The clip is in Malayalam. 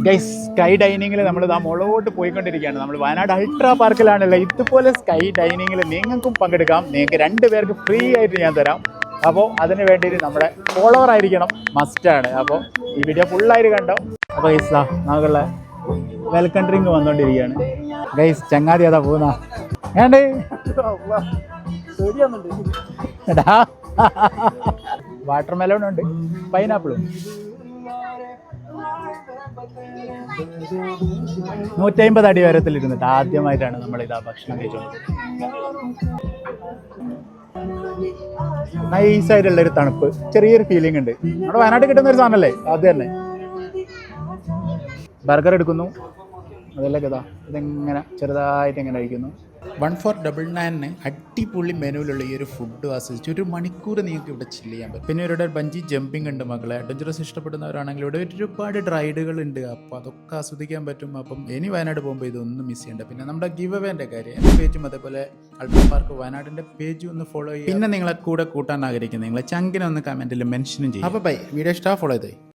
ഗൈസ് സ്കൈ ഡൈനിങ്ങിൽ നമ്മൾ ഇതാ മുകളിലോട്ട് പോയിക്കൊണ്ടിരിക്കുകയാണ്. നമ്മൾ വയനാട് അൾട്രാ പാർക്കിലാണല്ലോ. ഇതുപോലെ സ്കൈ ഡൈനിങ്ങിൽ നിങ്ങൾക്കും പങ്കെടുക്കാം. നിങ്ങൾക്ക് 2 പേർക്ക് ഫ്രീ ആയിട്ട് ഞാൻ തരാം. അപ്പോൾ അതിന് വേണ്ടിയിട്ട് നമ്മുടെ ഫോളോവർ ആയിരിക്കണം, മസ്റ്റാണ്. അപ്പോൾ ഈ വീഡിയോ ഫുള്ളായിട്ട് കണ്ടോ. അപ്പോൾ ഗൈസ് നമുക്കുള്ള വെൽക്കം ഡ്രിങ്ക് വന്നുകൊണ്ടിരിക്കുകയാണ്. ഗൈസ് ചങ്ങാതി അതാ പോകുന്ന ഏണ്ടേ വാട്ടർ മെലോൺ ഉണ്ട്, പൈനാപ്പിളും. 150 അടി ഉയരത്തിലിരുന്നിട്ട് ആദ്യമായിട്ടാണ് നമ്മൾ ഇതാ ഭക്ഷണം കഴിച്ചോണ്ട്. നൈസായിട്ടുള്ളൊരു തണുപ്പ്, ചെറിയൊരു ഫീലിംഗ് ഉണ്ട്. നമ്മുടെ വയനാട്ടിൽ കിട്ടുന്ന ഒരു സാധനമല്ലേ അത് തന്നെ. ബർഗർ എടുക്കുന്നു, അതിലേക്ക് ഇതാ ഇതെങ്ങനെ ചെറുതായിട്ട് എങ്ങനെ കഴിക്കുന്നു. 1499 അടിപൊളി മെനുവിലുള്ള ഈ ഒരു ഫുഡ് ആസ്വദിച്ച് 1 മണിക്കൂർ നിങ്ങൾക്ക് ഇവിടെ ചില്ല് ചെയ്യാൻ പറ്റും. പിന്നെ ഇവിടെ ബഞ്ചി ജമ്പിങ് ഉണ്ട് മക്കളെ. അഡ്വഞ്ചറസ് ഇഷ്ടപ്പെടുന്നവരാണെങ്കിൽ ഇവിടെ ഒരുപാട് റൈഡുകൾ ഉണ്ട്. അപ്പോൾ അതൊക്കെ ആസ്വദിക്കാൻ പറ്റും. അപ്പം ഇനി വയനാട് പോകുമ്പോൾ ഇതൊന്നും മിസ് ചെയ്യേണ്ട. പിന്നെ നമ്മുടെ ഗിവ് അവേൻ്റെ കാര്യം എൻ്റെ പേജും അതേപോലെ അൾട്രാ പാർക്ക് വയനാടിൻ്റെ പേജും ഒന്ന് ഫോളോ ചെയ്യുക. പിന്നെ നിങ്ങളെ കൂടെ കൂട്ടാൻ ആഗ്രഹിക്കുന്നത് നിങ്ങളെ ചങ്കിനെ ഒന്ന് കമൻറ്റിൽ മെൻഷനും ചെയ്യും. അപ്പോൾ ബൈ, വീഡിയോ ഇഷ്ടമാണ്, ഫോളോ ചെയ്തേ.